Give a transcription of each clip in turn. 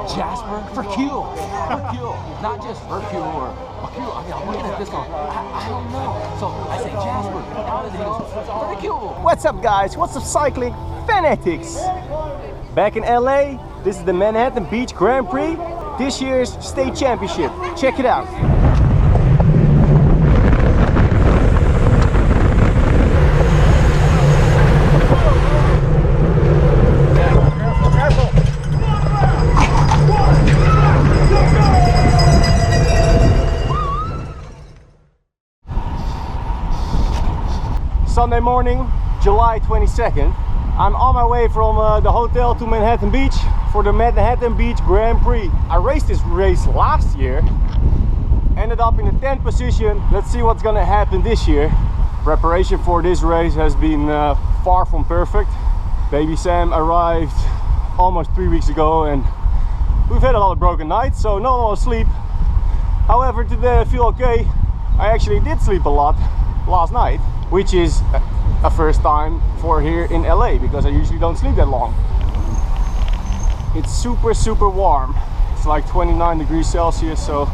Jasper, Verkuijl, not just Verkuijl or Verkuijl. I mean, I'm looking at this going, I don't know. So I say Jasper, and he goes, Verkuijl. What's up, guys? What's up, cycling fanatics? Back in LA, this is the Manhattan Beach Grand Prix, this year's state championship. Check it out. Sunday morning, July 22nd. I'm on my way from the hotel to Manhattan Beach for the Manhattan Beach Grand Prix. I raced this race last year, ended up in the 10th position. Let's see what's gonna happen this year. Preparation for this race has been far from perfect. Baby Sam arrived almost 3 weeks ago and we've had a lot of broken nights, so no more sleep. However, today I feel okay. I actually did sleep a lot last night, which is a first time for here in LA because I usually don't sleep that long. It's super warm. It's like 29 degrees Celsius, so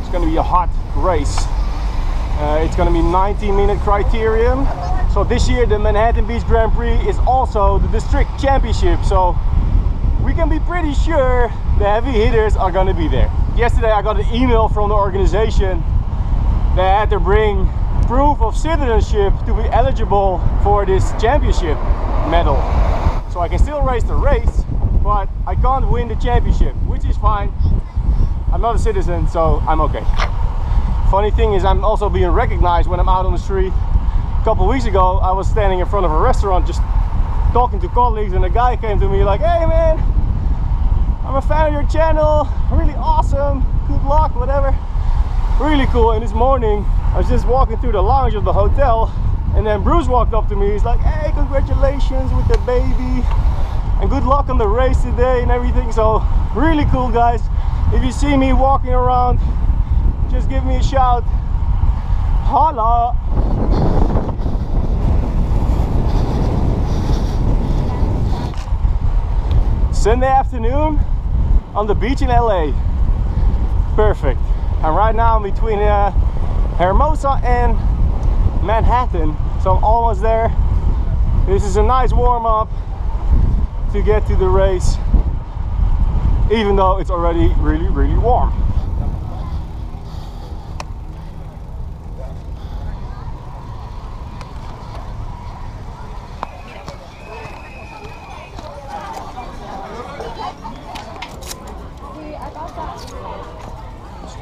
it's gonna be a hot race. It's gonna be 90-minute criterium. So this year the Manhattan Beach Grand Prix is also the district championship, so we can be pretty sure the heavy hitters are gonna be there. Yesterday I got an email from the organization that I had to bring proof of citizenship to be eligible for this championship medal. So I can still race the race, but I can't win the championship, which is fine. I'm not a citizen, so I'm okay. Funny thing is, I'm also being recognized when I'm out on the street. A couple weeks ago, I was standing in front of a restaurant just talking to colleagues, and a guy came to me like, "Hey man, I'm a fan of your channel, really awesome, good luck, whatever." Really cool. And this morning I was just walking through the lounge of the hotel, and then Bruce walked up to me. He's like, "Hey, congratulations with the baby and good luck on the race today and everything." So really cool, guys. If you see me walking around, just give me a shout. Holla. Sunday afternoon on the beach in LA. Perfect. And right now I'm between Hermosa and Manhattan, so I'm almost there. This is a nice warm-up to get to the race, even though it's already really warm.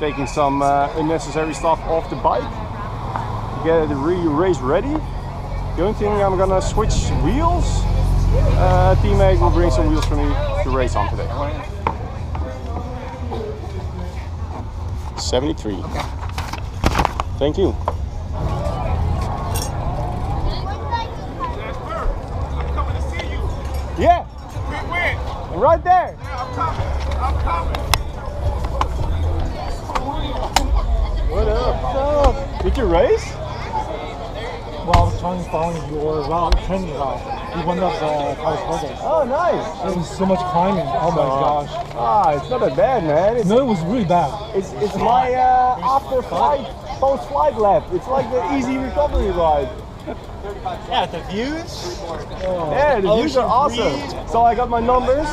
Taking some unnecessary stuff off the bike to get the race ready. The only thing, I'm gonna switch wheels. A teammate will bring some wheels for me to race on today. 73. Thank you. Jasper, I'm coming to see you. Yeah. Big win. Right there. Yeah, I'm coming. I'm coming. What up? Did you race? Well, I was trying to follow your route, training route. You went up the California. Oh, nice. There was so much climbing. Oh my gosh. Ah, it's not that bad, man. No, it was really bad. It's my after flight, post flight lap. It's like the easy recovery ride. Yeah, the views. Yeah, the views are awesome. So I got my numbers.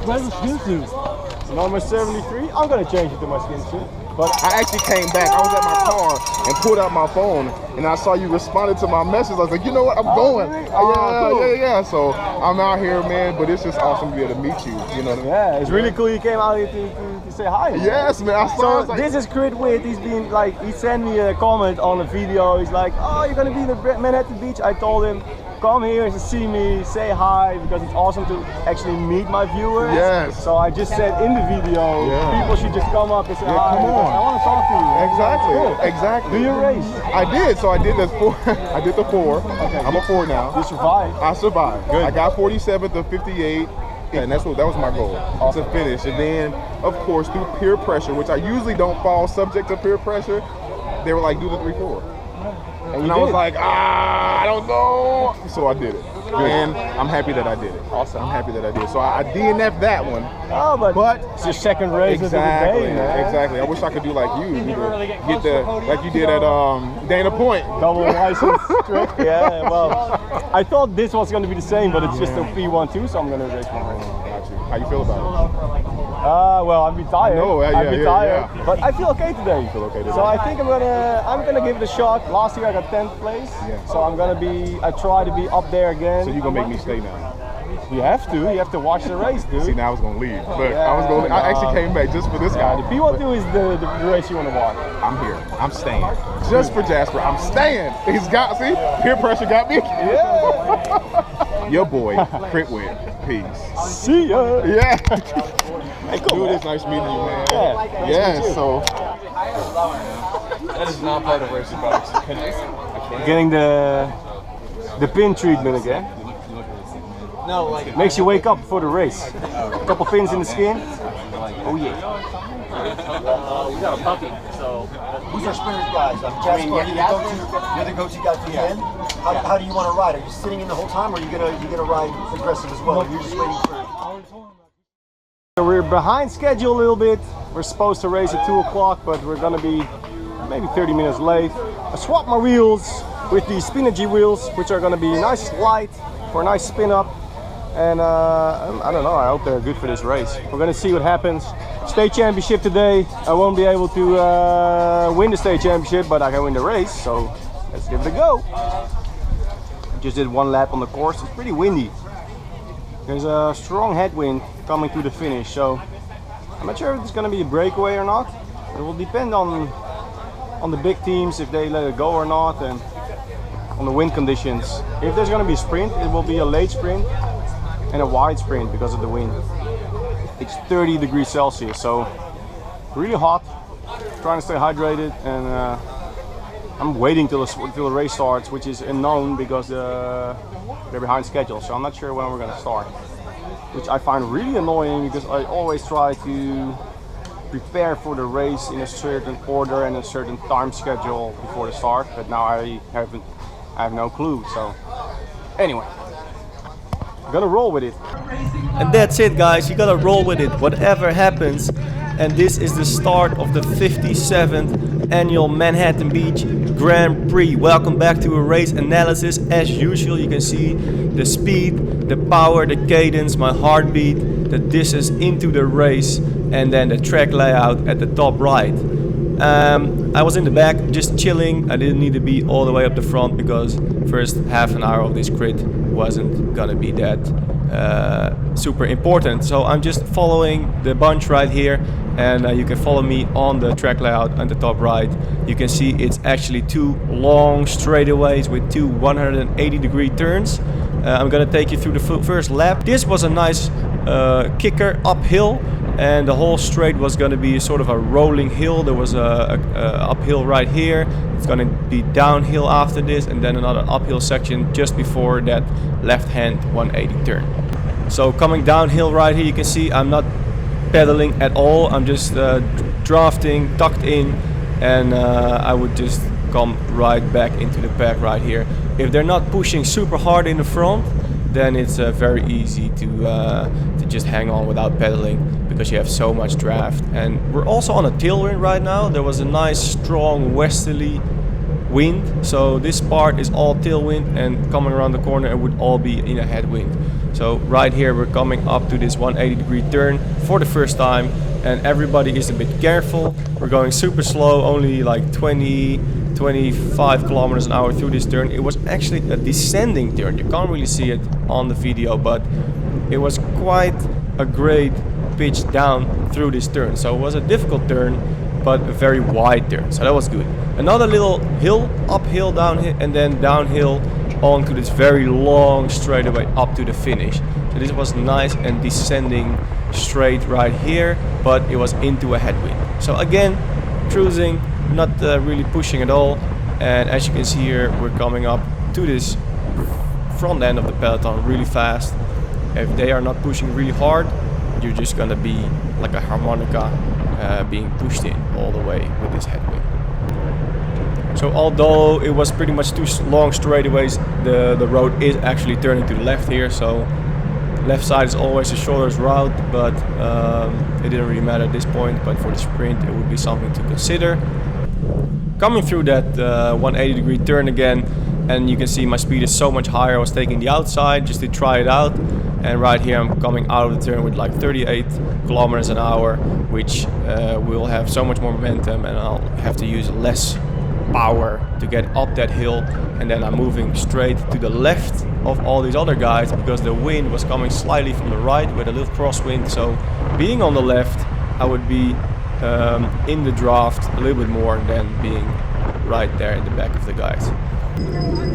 Where's the swimsuit? Number 73. I'm gonna change it to my skin suit. But I actually came back. I was at my car and pulled out my phone, and I saw you responded to my message. I was like, you know what? I'm going. Really? Oh, cool. Yeah. So I'm out here, man. But it's just awesome to be able to meet you. You know what I mean? Yeah, it's really cool you came out here to say hi. Yes, man. I saw. So like, this is Crit Wit. He's been like, he sent me a comment on a video. He's like, "Oh, you're gonna be in the Manhattan Beach." I told him, "Come here to see me, say hi, because it's awesome to actually meet my viewers." Yes. So I just said in the video, people should just come up and say hi. come on. I want to talk to you. Exactly. Cool. Exactly. Do you race? I did. So I did the 4. I did the 4. Okay. I'm a 4 now. You survived. I survived. Good. I got 47th of 58. And that was my goal, to finish. And then, of course, through peer pressure, which I usually don't fall subject to peer pressure, they were like, do the 3-4. And I was like, I don't know. So I did it. and I'm happy that I did it. Awesome. I'm happy that I did. So I DNF'd that one. Oh, but it's your second race Exactly, of the day, man. exactly. I wish I could do like you, get the like you did at Dana Point. Double license trick. Yeah, well, I thought this was going to be the same, but it's just a P1-2, so I'm going to race one. Got you. How you feel about it? Well, I'm retired. No, yeah, I'm retired, yeah. But I feel okay today. You feel okay today? So I think I'm gonna give it a shot. Last year I got 10th place, so I try to be up there again. So you're gonna make me stay now? You have to watch the race, dude. See, now I was gonna leave, but I actually came back just for this guy. The P1-2 is the race you want to watch. I'm here. I'm staying. Just for Jasper, I'm staying. He's got, see, peer pressure got me. Yeah. Your boy, Crit Win. Peace. See ya. Yeah. Hey, cool. Dude, it's nice meeting you, man. Yeah. Yeah. So. That is not part of racing bikes. Getting the pin treatment again. No, like Makes you wake up before the race. A couple pins in the skin. Oh yeah. we got a puppy, so Who's our sprinters, guys? Jasper, you're the go-to guy for the end. How do you want to ride? Are you sitting in the whole time, or are you gonna ride aggressive as well? Or you're just waiting for. We're behind schedule a little bit. We're supposed to race at 2 o'clock, but we're gonna be maybe 30 minutes late. I swapped my wheels with the Spinergy wheels, which are gonna be nice light for a nice spin up. And I don't know, I hope they're good for this race. We're gonna see what happens. State championship today. I won't be able to win the state championship, but I can win the race, so let's give it a go. Just did one lap on the course. It's pretty windy. There's a strong headwind coming to the finish, so I'm not sure if it's gonna be a breakaway or not. It will depend on the big teams, if they let it go or not, and on the wind conditions. If there's gonna be a sprint, it will be a late sprint and a wide sprint because of the wind. It's 30 degrees Celsius, so really hot. Trying to stay hydrated, and I'm waiting till the race starts, which is unknown because they're behind schedule. So I'm not sure when we're gonna start, which I find really annoying because I always try to prepare for the race in a certain order and a certain time schedule before the start. But now I have no clue. So anyway. Gonna roll with it. And that's it, guys. You gotta roll with it, whatever happens. And this is the start of the 57th annual Manhattan Beach Grand Prix. Welcome back to a race analysis. As usual, you can see the speed, the power, the cadence, my heartbeat, the distance into the race, and then the track layout at the top right. I was in the back just chilling. I didn't need to be all the way up the front because first half an hour of this crit wasn't gonna be that super important. So I'm just following the bunch right here, and you can follow me on the track layout on the top right. You can see it's actually 2 long straightaways with 2 180-degree turns. I'm gonna take you through the first lap. This was a nice kicker uphill, and the whole straight was going to be sort of a rolling hill. There was a uphill right here. It's going to be downhill after this, and then another uphill section just before that left-hand 180 turn. So coming downhill right here, you can see I'm not pedaling at all. I'm just drafting, tucked in, and I would just come right back into the pack right here. If they're not pushing super hard in the front, then it's very easy to just hang on without pedaling because you have so much draft. And we're also on a tailwind right now. There was a nice strong westerly wind, so this part is all tailwind, and coming around the corner it would all be in a headwind. So right here we're coming up to this 180-degree turn for the first time, and everybody is a bit careful. We're going super slow, only like 20-25 kilometers an hour through this turn. It was actually a descending turn. You can't really see it on the video, but it was quite a great pitch down through this turn. So it was a difficult turn, but a very wide turn, so that was good. Another little hill, uphill, downhill, and then downhill onto this very long straightaway up to the finish. So this was nice and descending straight right here, but it was into a headwind. So again, cruising, not really pushing at all. And as you can see here, we're coming up to this front end of the peloton really fast. If they are not pushing really hard, you're just gonna be like a harmonica being pushed in all the way with this headwind. So although it was pretty much 2 long straightaways, the road is actually turning to the left here, so left side is always the shortest route, but it didn't really matter at this point. But for the sprint it would be something to consider. Coming through that 180-degree turn again, and you can see my speed is so much higher. I was taking the outside just to try it out, and right here I'm coming out of the turn with like 38 kilometers an hour, which will have so much more momentum, and I'll have to use less power to get up that hill. And then I'm moving straight to the left of all these other guys because the wind was coming slightly from the right with a little crosswind. So being on the left, I would be in the draft a little bit more than being right there in the back of the guys.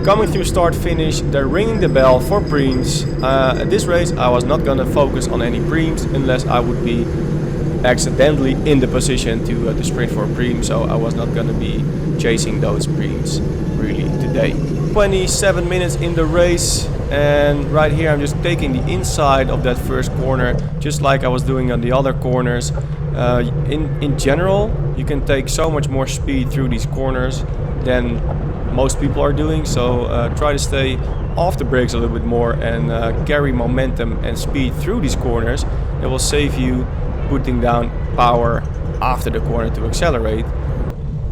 Coming through start finish, they're ringing the bell for preems. At this race I was not gonna focus on any preems unless I would be accidentally in the position to sprint for a preem, so I was not gonna be chasing those preems really today. 27 minutes in the race, and right here I'm just taking the inside of that first corner just like I was doing on the other corners. In general you can take so much more speed through these corners than most people are doing, so try to stay off the brakes a little bit more and carry momentum and speed through these corners. It will save you putting down power after the corner to accelerate.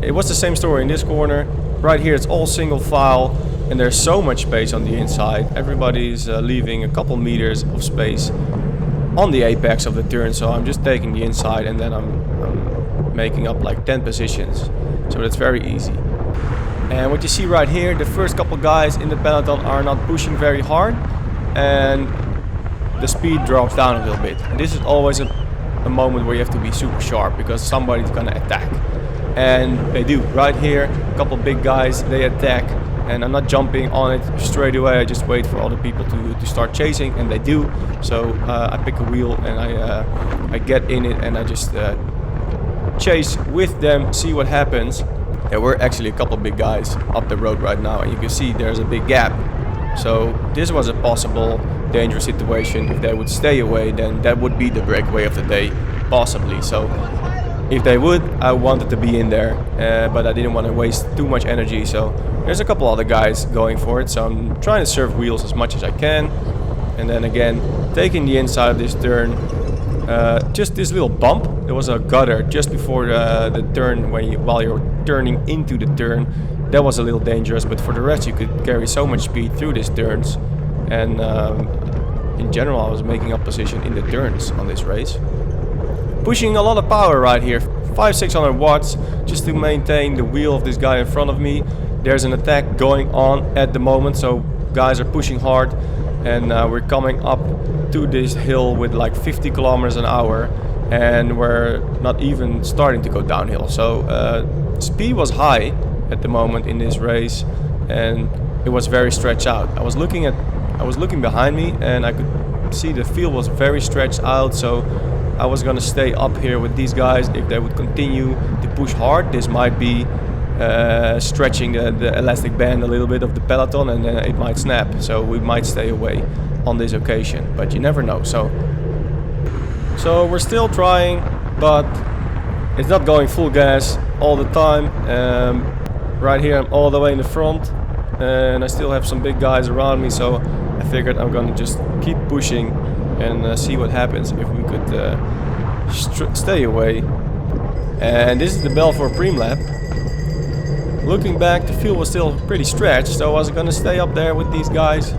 It was the same story in this corner. Right here it's all single file and there's so much space on the inside. Everybody's leaving a couple meters of space on the apex of the turn, so I'm just taking the inside and then I'm making up like 10 positions, so that's very easy. And what you see right here, the first couple guys in the peloton are not pushing very hard and the speed drops down a little bit. And this is always a moment where you have to be super sharp because somebody's gonna attack, and they do. Right here a couple big guys, they attack, and I'm not jumping on it straight away. I just wait for other people to start chasing, and they do. So I pick a wheel and I get in it and I just chase with them, see what happens. There were actually a couple big guys up the road right now, and you can see there's a big gap. So this was a possible dangerous situation. If they would stay away, then that would be the breakaway of the day, possibly. So if they would, I wanted to be in there, but I didn't want to waste too much energy. So there's a couple other guys going for it, so I'm trying to serve wheels as much as I can. And then again, taking the inside of this turn, just this little bump. There was a gutter just before the turn while you're turning into the turn. That was a little dangerous, but for the rest you could carry so much speed through these turns. And in general I was making up position in the turns on this race. Pushing a lot of power right here, 500-600 watts, just to maintain the wheel of this guy in front of me. There's an attack going on at the moment, so guys are pushing hard, and we're coming up to this hill with like 50 kilometers an hour, and we're not even starting to go downhill. So speed was high at the moment in this race, and it was very stretched out. I was looking behind me and I could see the field was very stretched out, so I was gonna stay up here with these guys. If they would continue to push hard, this might be stretching the elastic band a little bit of the peloton, and then it might snap, so we might stay away on this occasion, but you never know. So we're still trying, but it's not going full gas all the time. Right here I'm all the way in the front, and I still have some big guys around me, so I figured I'm gonna just keep pushing and see what happens if we could stay away. And this is the bell for a preem lap. Looking back, the field was still pretty stretched, so I was gonna stay up there with these guys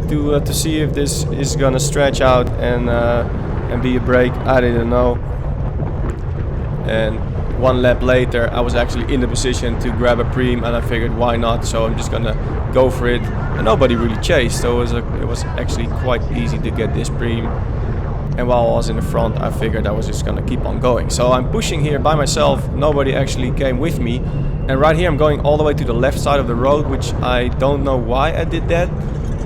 to see if this is gonna stretch out and be a break. I didn't know. And one lap later I was actually in the position to grab a preem, and I figured why not, so I'm just gonna go for it. And nobody really chased, so it was actually quite easy to get this preem. And while I was in the front, I figured I was just gonna keep on going. So I'm pushing here by myself, nobody actually came with me. And right here I'm going all the way to the left side of the road, which I don't know why I did that.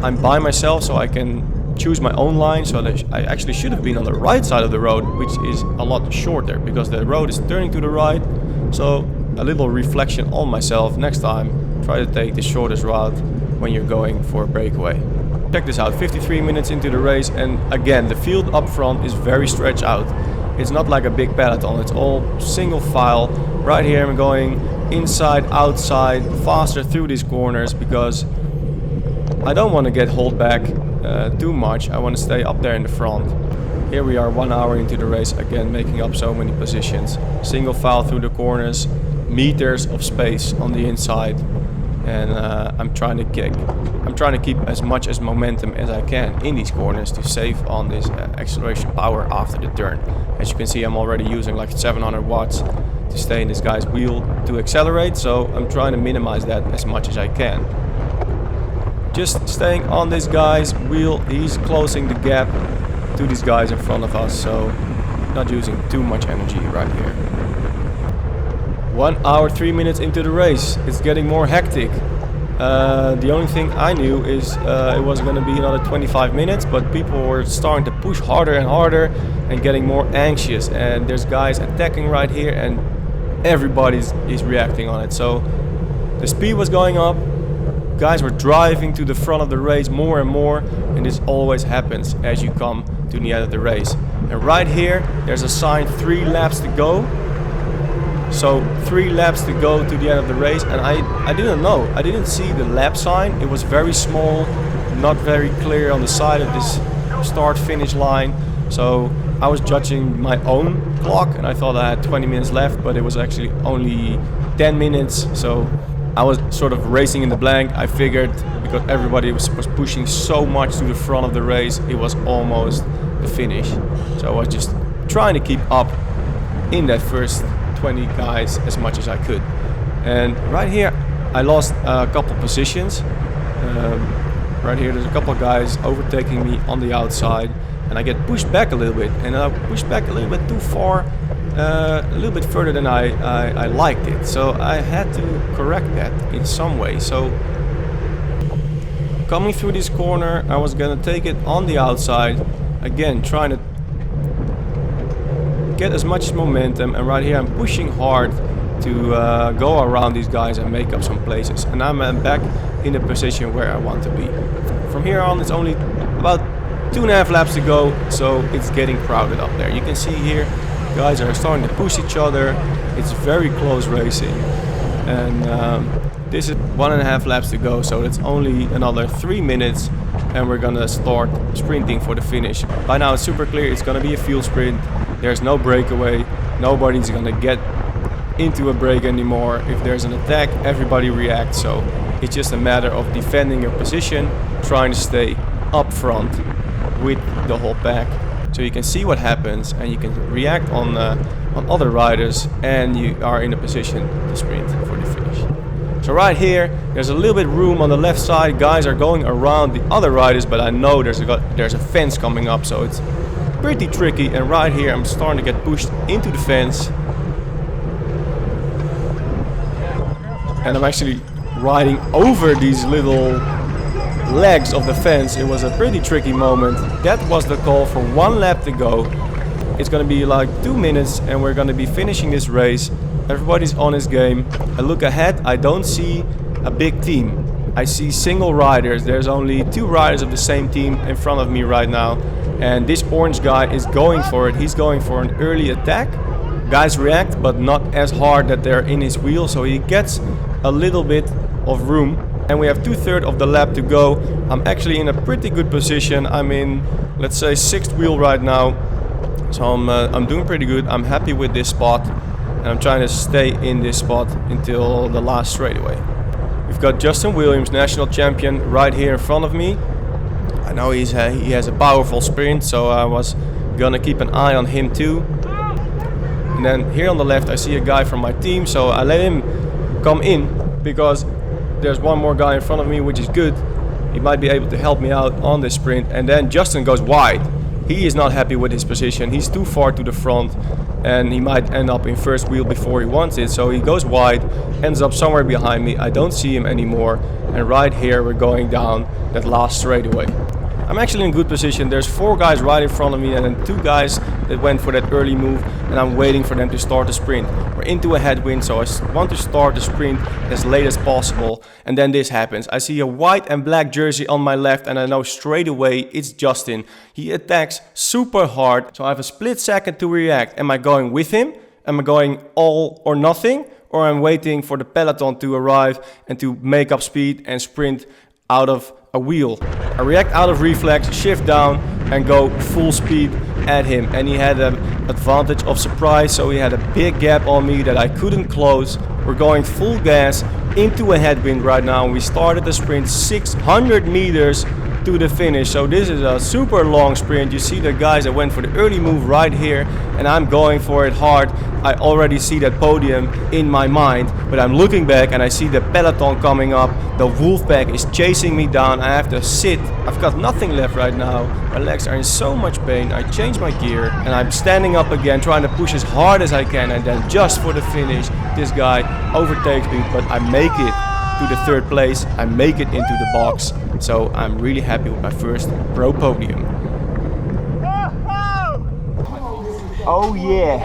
I'm by myself, so I can choose my own line, so that I actually should have been on the right side of the road, which is a lot shorter because the road is turning to the right. So a little reflection on myself: next time try to take the shortest route when you're going for a breakaway. Check this out, 53 minutes into the race, and again the field up front is very stretched out. It's not like a big peloton, it's all single file. Right here I'm going inside, outside, faster through these corners because I don't want to get held back too much. I want to stay up there in the front. Here we are 1 hour into the race, again making up so many positions. Single file through the corners, meters of space on the inside, and I'm trying to keep as much as momentum as I can in these corners to save on this acceleration power after the turn. As you can see, I'm already using like 700 watts to stay in this guy's wheel to accelerate, so I'm trying to minimize that as much as I can. Just staying on this guy's wheel, he's closing the gap to these guys in front of us, so not using too much energy right here. 1 hour 3 minutes into the race, it's getting more hectic. The only thing I knew is it was going to be another 25 minutes, but people were starting to push harder and harder and getting more anxious, and there's guys attacking right here and everybody is reacting on it. So the speed was going up, guys were driving to the front of the race more and more, and this always happens as you come to the end of the race. And right here there's a sign 3 laps to go. So 3 laps to go to the end of the race, and I didn't know. I didn't see the lap sign. It was very small, not very clear on the side of this start-finish line. So I was judging my own clock, and I thought I had 20 minutes left, but it was actually only 10 minutes. So I was sort of racing in the blank. I figured because everybody was pushing so much to the front of the race, it was almost the finish. So I was just trying to keep up in that first 20 guys as much as I could. And right here I lost a couple positions. Right here there's a couple of guys overtaking me on the outside, and I get pushed back a little bit, and I pushed back a little bit too far, a little bit further than I liked it. So I had to correct that in some way. So coming through this corner, I was gonna take it on the outside, again trying to get as much momentum, and right here I'm pushing hard to go around these guys and make up some places, and I'm back in the position where I want to be. From here on it's only about 2.5 laps to go, so it's getting crowded up there. You can see here guys are starting to push each other. It's very close racing, and this is 1.5 laps to go, so it's only another 3 minutes and we're gonna start sprinting for the finish. By now it's super clear, it's gonna be a field sprint. There's no breakaway, nobody's gonna get into a break anymore. If there's an attack, everybody reacts, so it's just a matter of defending your position, trying to stay up front with the whole pack, so you can see what happens and you can react on other riders, and you are in a position to sprint for the finish. So right here, there's a little bit room on the left side. Guys are going around the other riders, but I know there's a fence coming up, so it's pretty tricky. And right here, I'm starting to get pushed into the fence, and I'm actually riding over these little legs of the fence. It was a pretty tricky moment. That was the call for 1 lap to go. It's gonna be like 2 minutes and we're gonna be finishing this race. Everybody's on his game. I look ahead, I don't see a big team. I see single riders. There's only 2 riders of the same team in front of me right now, and this orange guy is going for it. He's going for an early attack. Guys react, but not as hard that they're in his wheel, so he gets a little bit of room. And we have 2/3 of the lap to go. I'm actually in a pretty good position. I'm in, let's say, 6th wheel right now, so I'm doing pretty good. I'm happy with this spot, and I'm trying to stay in this spot until the last straightaway. We've got Justin Williams, national champion, right here in front of me. I know he has a powerful sprint, so I was gonna keep an eye on him too. And then here on the left I see a guy from my team, so I let him come in because there's one more guy in front of me, which is good. He might be able to help me out on this sprint. And then Justin goes wide. He is not happy with his position. He's too far to the front, and he might end up in first wheel before he wants it. So he goes wide, ends up somewhere behind me. I don't see him anymore. And right here we're going down that last straightaway. I'm actually in good position. There's 4 guys right in front of me, and then 2 guys that went for that early move, and I'm waiting for them to start the sprint. We're into a headwind, so I want to start the sprint as late as possible, and then this happens. I see a white and black jersey on my left, and I know straight away it's Justin. He attacks super hard, so I have a split second to react. Am I going with him? Am I going all or nothing? or I'm waiting for the peloton to arrive and to make up speed and sprint out of a wheel. I react out of reflex, shift down and go full speed at him, and he had an advantage of surprise, so he had a big gap on me that I couldn't close. We're going full gas into a headwind right now. We started the sprint 600 meters to the finish, so this is a super long sprint. You see the guys that went for the early move right here, and I'm going for it hard. I already see that podium in my mind, but I'm looking back and I see the peloton coming up. The wolf pack is chasing me down. I have to sit. I've got nothing left right now. My legs are in so much pain. I change my gear and I'm standing up again, trying to push as hard as I can, and then just for the finish this guy overtakes me, but I make it to the third place. I make it into the box, so I'm really happy with my first pro podium. Oh yeah!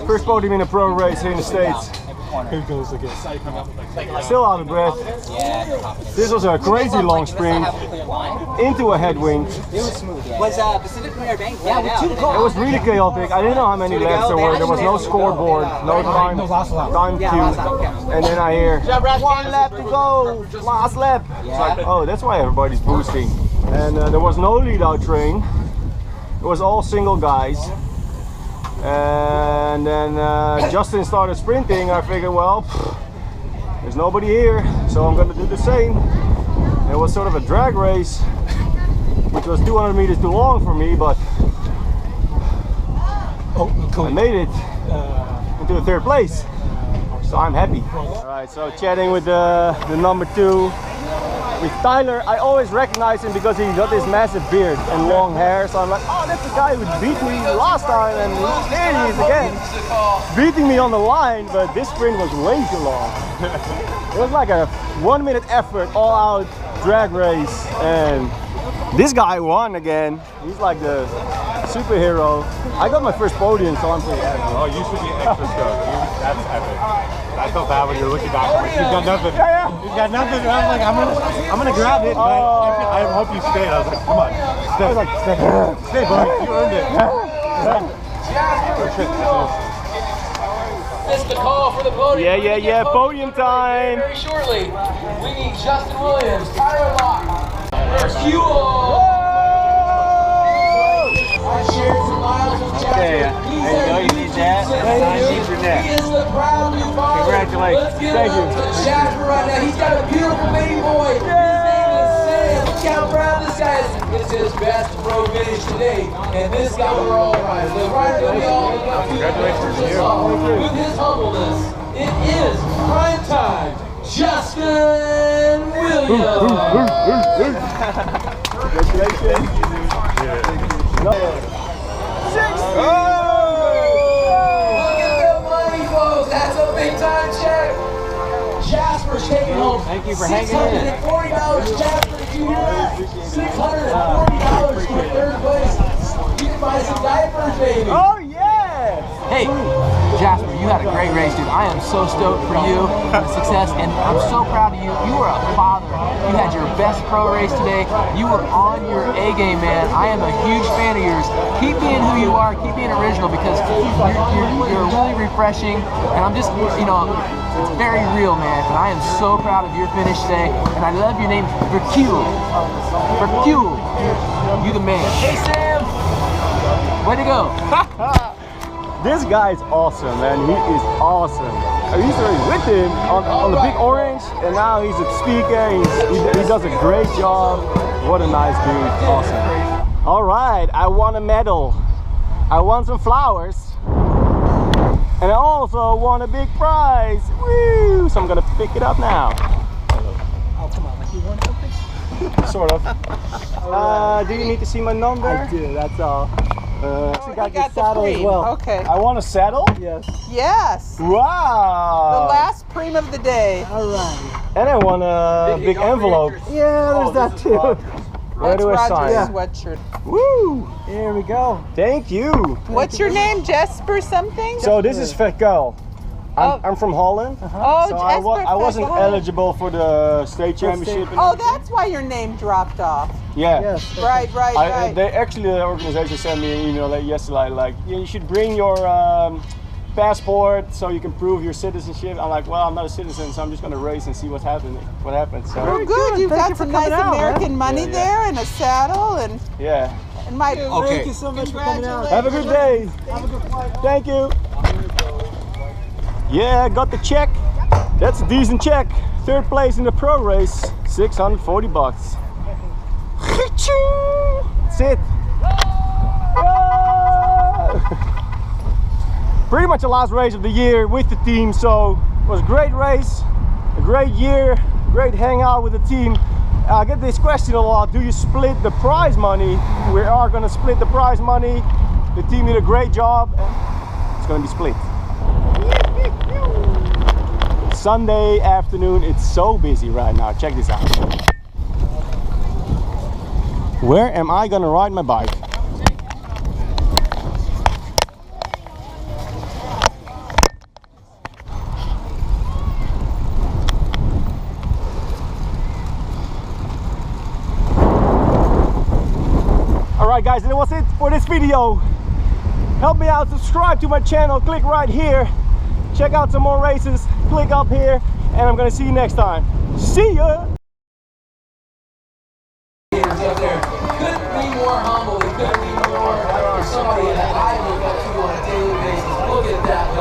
First podium in a pro race here in the States. Here goes again. Still out of breath. This was a crazy long sprint into a headwind. Was Pacific Premier Bank? Yeah, with 2 goals. It was really chaotic. I didn't know how many laps there were. There was no scoreboard, no time cue. And then I hear 1 lap to go, last lap. It's like, oh, that's why everybody's boosting. And there was no lead out train. It was all single guys. And then Justin started sprinting. I figured, well, there's nobody here, so I'm gonna do the same. It was sort of a drag race, which was 200 meters too long for me, but I made it into the third place, so I'm happy. All right, so chatting with the number 2. With Tyler, I always recognize him because he got this massive beard and long hair, so I'm like, oh, that's the guy who beat me last time, and there he is again, beating me on the line, but this sprint was way too long. It was like a 1 minute effort, all out drag race, and this guy won again. He's like the superhero. I got my first podium, so I'm pretty happy. Oh, you should be extra stoked. That's epic. I felt bad when you're looking back. You've got nothing. You've got nothing. And I'm like, I'm gonna grab it, but I hope you stay. And I was like, come on, stay. I was like, stay, buddy. You earned it. Missed the call for the podium. Yeah, podium time. Very shortly, we need Justin Williams, Tyler Locke, Verkuijl. I shared some miles with Jasper. There you go, you need that. He is the proud new father. Congratulations. Let's give it up to Jasper right now. He's got a beautiful baby boy. His name is Sam. Look how proud this guy is. It's his best pro finish today. And this guy will all rise. The rider that we all look up to. Congratulations to you. With his humbleness, it is prime time. Justin Williams. Congratulations. Look at the money, folks. That's a big time check. Jasper's taking home. Thank you for hanging in. $640. Jasper, did you hear that? $640 for third place. You can buy some diapers, baby. Oh yeah! Hey, Jasper, you had a great race, dude. I am so stoked for you and the success, and I'm so proud of you. You were a father. You had your best pro race today. You were on your A game, man. I am a huge fan of yours. Keep being who you are. Keep being original, because you're really refreshing, and I'm just, you know, it's very real, man. And I am so proud of your finish today, and I love your name, Verkuijl. Verkuijl. You the man. Hey, Sam. Way to go. This guy's awesome, man. He is awesome. I used to race with him on the Big Orange, and now he's a speaker. He does a great job. What a nice dude. Awesome. All right, I won a medal. I won some flowers. And I also won a big prize. Woo! So I'm gonna pick it up now. Oh, come on, like you won something? Sort of. Do you need to see my number? I do, that's all. Actually got got this the saddle as cream. well. Okay. I want a saddle? Yes. Yes. Wow! The last preem of the day. All right. And I want a big envelope. Yeah, there's that too. Where That's do I Roger's sign? sweatshirt. Woo! Here we go. Thank you. What's your name? Jasper something? So this is Verkuijl. I'm from Holland. Oh, So Jasper. I wasn't Verkuijl. eligible for the state championship. Oh, that's why your name dropped off. Yeah. Yes. Right, right. They actually, the organization sent me an email yesterday, like, yeah, you should bring your passport so you can prove your citizenship. I'm like, well, I'm not a citizen, so I'm just gonna race and see what's happening. What happens? So Oh, good. You've got some nice American money there and a saddle and yeah. my. Okay. Thank you so much for coming out. Have a good day. Have a good flight. Thank you. Yeah, got the check. That's a decent check. 3rd place in the pro race, $640. That's it. Pretty much the last race of the year with the team, so it was a great race, a great year, great hangout with the team. I get this question a lot: do you split the prize money? We are going to split the prize money. The team did a great job. It's going to be split. Sunday afternoon, it's so busy right now. Check this out. Where am I going to ride my bike? Alright guys, that was it for this video. Help me out, subscribe to my channel, click right here. Check out some more races, click up here, and I'm gonna see you next time. See ya!